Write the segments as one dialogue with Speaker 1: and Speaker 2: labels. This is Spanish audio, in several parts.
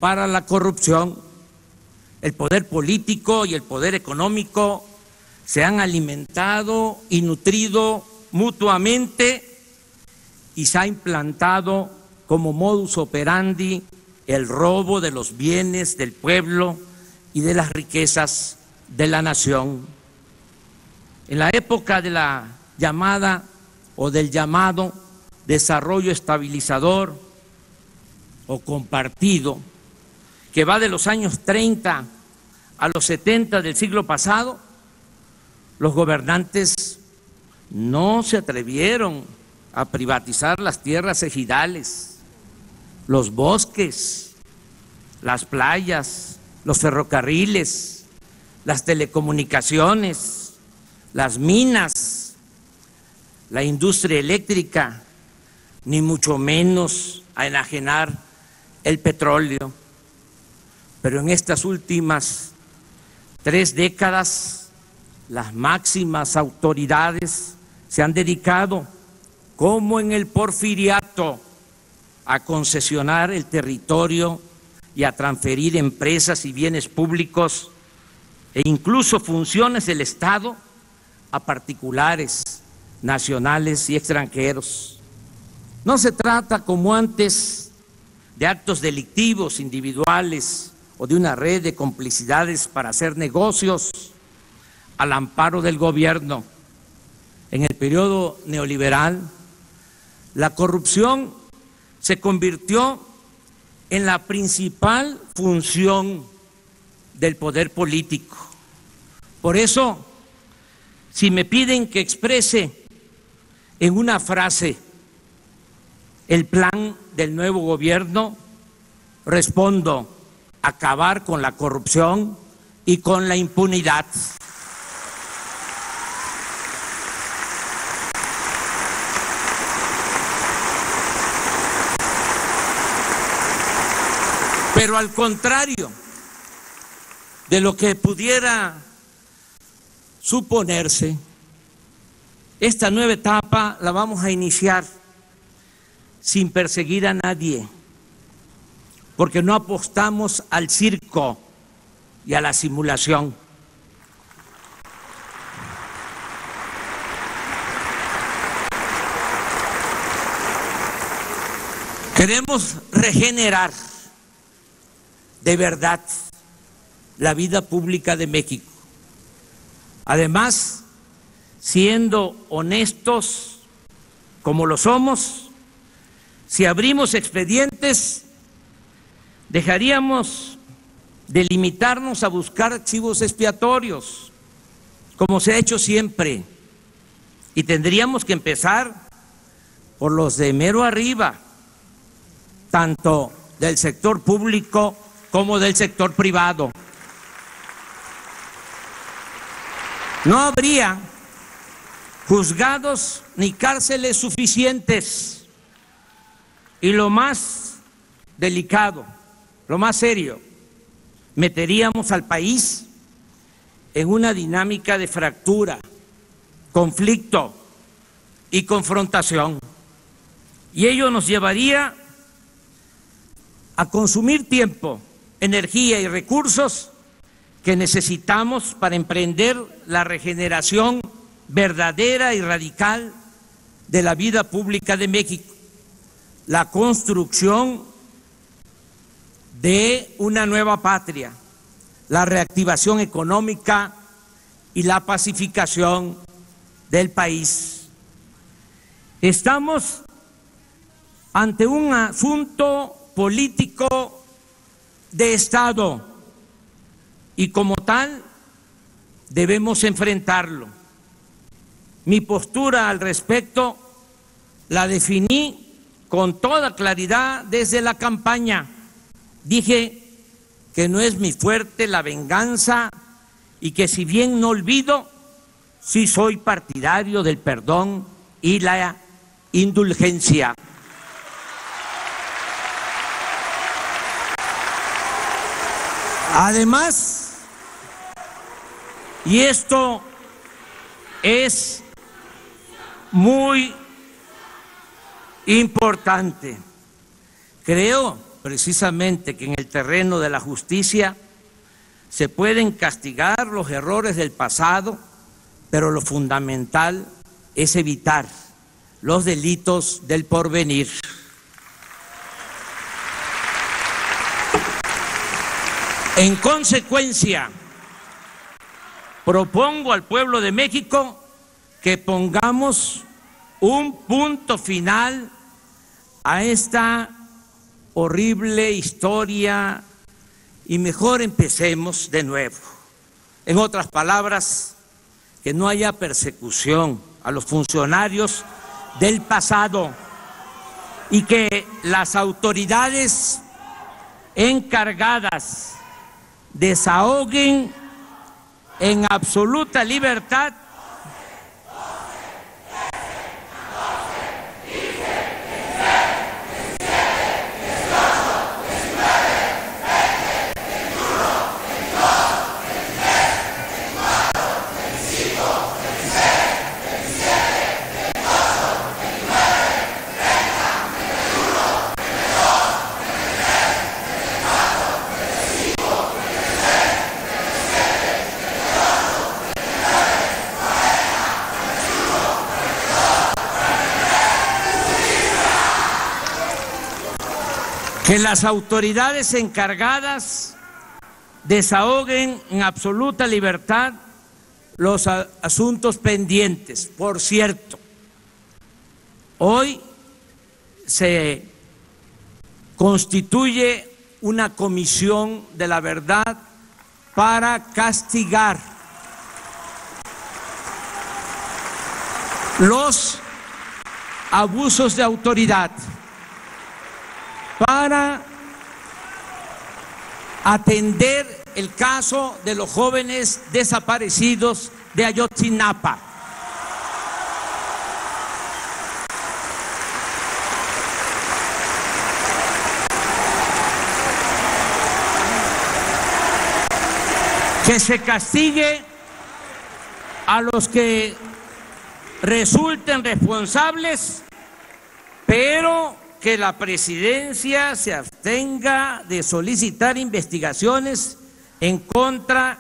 Speaker 1: para la corrupción. El poder político y el poder económico se han alimentado y nutrido mutuamente y se ha implantado como modus operandi el robo de los bienes del pueblo y de las riquezas de la nación. En la época de la llamada o del llamado desarrollo estabilizador o compartido, que va de los años 30 a los 70 del siglo pasado, los gobernantes no se atrevieron a privatizar las tierras ejidales, los bosques, las playas, los ferrocarriles, las telecomunicaciones, las minas, la industria eléctrica, ni mucho menos a enajenar el petróleo. Pero en estas últimas 3 décadas, las máximas autoridades se han dedicado, como en el porfiriato, a concesionar el territorio y a transferir empresas y bienes públicos e incluso funciones del Estado a particulares, nacionales y extranjeros. No se trata, como antes, de actos delictivos individuales o de una red de complicidades para hacer negocios al amparo del gobierno. En el periodo neoliberal, la corrupción se convirtió en la principal función del poder político. Por eso, si me piden que exprese en una frase el plan del nuevo gobierno, respondo: acabar con la corrupción y con la impunidad. Pero al contrario de lo que pudiera suponerse, esta nueva etapa la vamos a iniciar sin perseguir a nadie, porque no apostamos al circo y a la simulación. Queremos regenerar de verdad la vida pública de México. Además, siendo honestos como lo somos, si abrimos expedientes, dejaríamos de limitarnos a buscar archivos expiatorios, como se ha hecho siempre, y tendríamos que empezar por los de mero arriba, tanto del sector público como del sector privado. No habría juzgados ni cárceles suficientes. Y lo más delicado, lo más serio, meteríamos al país en una dinámica de fractura, conflicto y confrontación. Y ello nos llevaría a consumir tiempo, energía y recursos que necesitamos para emprender la regeneración verdadera y radical de la vida pública de México, la construcción de una nueva patria, la reactivación económica y la pacificación del país. Estamos ante un asunto político de Estado y como tal debemos enfrentarlo. Mi postura al respecto la definí con toda claridad desde la campaña. Dije que no es mi fuerte la venganza y que si bien no olvido, sí soy partidario del perdón y la indulgencia. Además, y esto es muy importante, creo precisamente que en el terreno de la justicia se pueden castigar los errores del pasado, pero lo fundamental es evitar los delitos del porvenir. En consecuencia, propongo al pueblo de México que pongamos un punto final a esta horrible historia y mejor empecemos de nuevo. En otras palabras, que no haya persecución a los funcionarios del pasado y que las autoridades encargadas desahoguen en absoluta libertad que las autoridades encargadas desahoguen en absoluta libertad los asuntos pendientes. Por cierto, hoy se constituye una comisión de la verdad para castigar los abusos de autoridad, para atender el caso de los jóvenes desaparecidos de Ayotzinapa. Que se castigue a los que resulten responsables, pero que la presidencia se abstenga de solicitar investigaciones en contra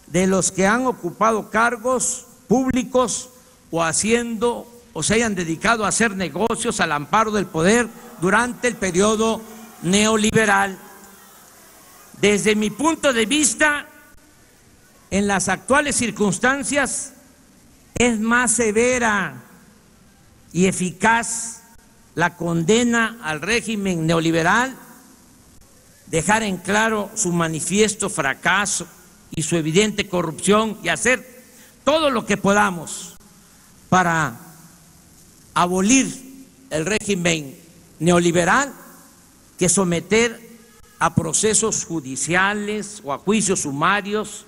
Speaker 1: de los que han ocupado cargos públicos o se hayan dedicado a hacer negocios al amparo del poder durante el periodo neoliberal. Desde mi punto de vista, en las actuales circunstancias, es más severa y eficaz la condena al régimen neoliberal, dejar en claro su manifiesto fracaso y su evidente corrupción y hacer todo lo que podamos para abolir el régimen neoliberal, que someter a procesos judiciales o a juicios sumarios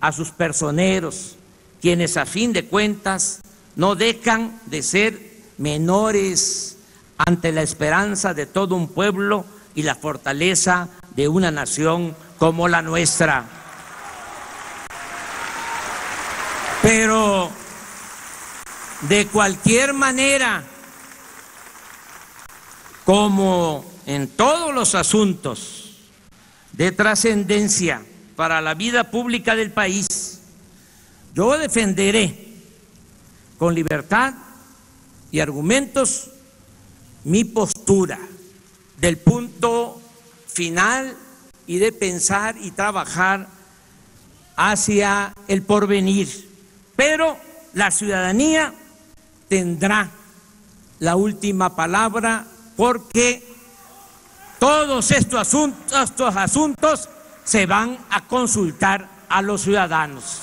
Speaker 1: a sus personeros, quienes a fin de cuentas no dejan de ser menores ante la esperanza de todo un pueblo y la fortaleza de una nación como la nuestra. Pero de cualquier manera, como en todos los asuntos de trascendencia para la vida pública del país, yo defenderé con libertad y argumentos mi postura del punto final y de pensar y trabajar hacia el porvenir. Pero la ciudadanía tendrá la última palabra, porque todos estos asuntos se van a consultar a los ciudadanos.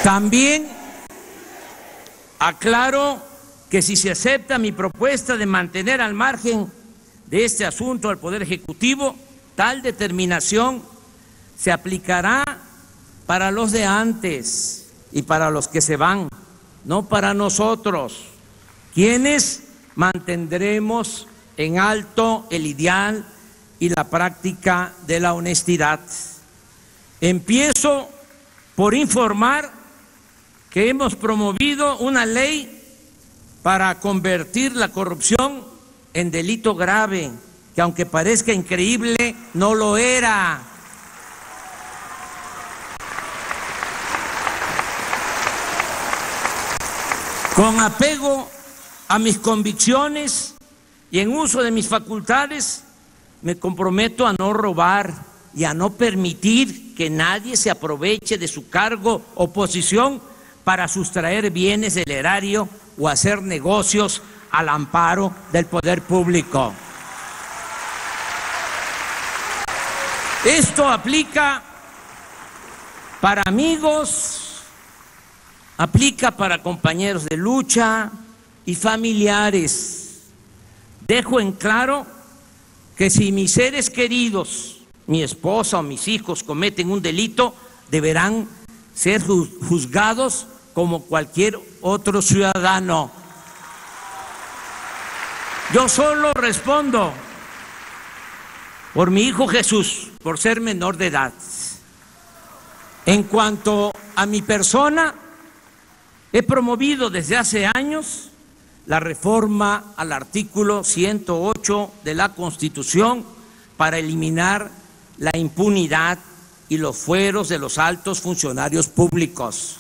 Speaker 1: También aclaro que si se acepta mi propuesta de mantener al margen de este asunto al Poder Ejecutivo, tal determinación se aplicará para los de antes y para los que se van, no para nosotros, quienes mantendremos en alto el ideal y la práctica de la honestidad. Empiezo por informar que hemos promovido una ley para convertir la corrupción en delito grave, que aunque parezca increíble, no lo era. Con apego a mis convicciones y en uso de mis facultades, me comprometo a no robar y a no permitir que nadie se aproveche de su cargo o posición para sustraer bienes del erario o hacer negocios al amparo del poder público. Esto aplica para amigos, aplica para compañeros de lucha y familiares. Dejo en claro que si mis seres queridos, mi esposa o mis hijos cometen un delito, deberán ser juzgados como cualquier otro ciudadano. Yo solo respondo por mi hijo Jesús, por ser menor de edad. En cuanto a mi persona, he promovido desde hace años la reforma al artículo 108 de la Constitución para eliminar la impunidad y los fueros de los altos funcionarios públicos,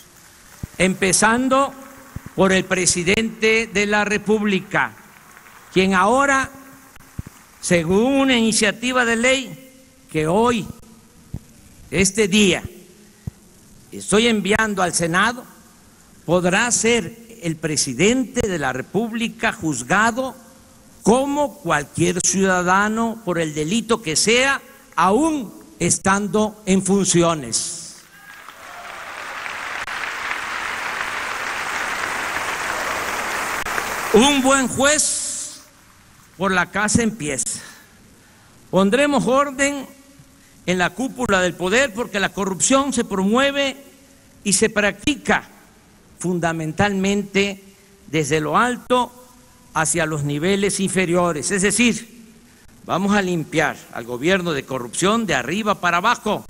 Speaker 1: empezando por el presidente de la República, quien ahora, según una iniciativa de ley que hoy, este día, estoy enviando al Senado, podrá ser el presidente de la República juzgado como cualquier ciudadano por el delito que sea, aún estando en funciones. Un buen juez por la casa empieza. Pondremos orden en la cúpula del poder porque la corrupción se promueve y se practica fundamentalmente desde lo alto hacia los niveles inferiores. Es decir, vamos a limpiar al gobierno de corrupción de arriba para abajo,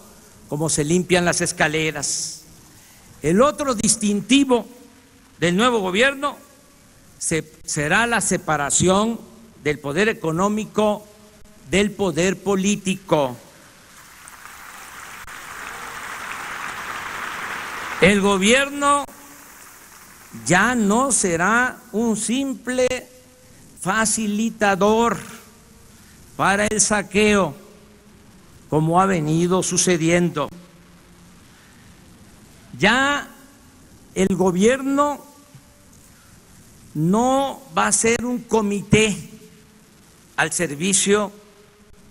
Speaker 1: como se limpian las escaleras. El otro distintivo del nuevo gobierno será la separación del poder económico del poder político. El gobierno ya no será un simple facilitador para el saqueo, como ha venido sucediendo. Ya el gobierno no va a ser un comité al servicio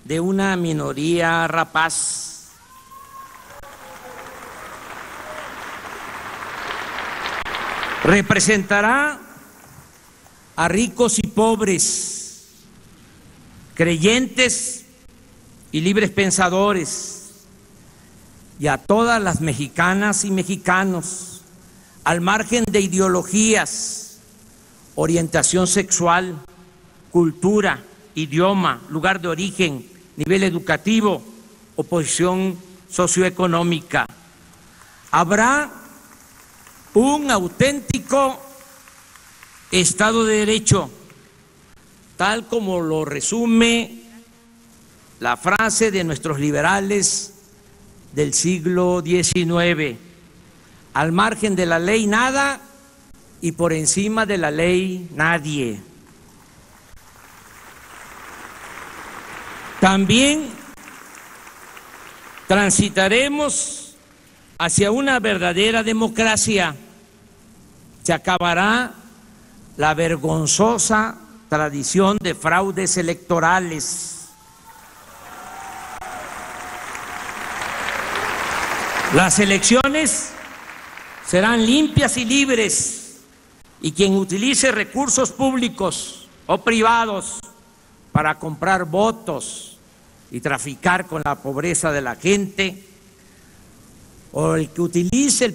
Speaker 1: de una minoría rapaz. Representará a ricos y pobres, creyentes y libres pensadores, y a todas las mexicanas y mexicanos, al margen de ideologías, orientación sexual, cultura, idioma, lugar de origen, nivel educativo o posición socioeconómica. Habrá un auténtico Estado de Derecho, tal como lo resume la frase de nuestros liberales del siglo XIX: al margen de la ley nada y por encima de la ley nadie. También transitaremos hacia una verdadera democracia. Se acabará la vergonzosa tradición de fraudes electorales. Las elecciones serán limpias y libres, y quien utilice recursos públicos o privados para comprar votos y traficar con la pobreza de la gente o el que utilice el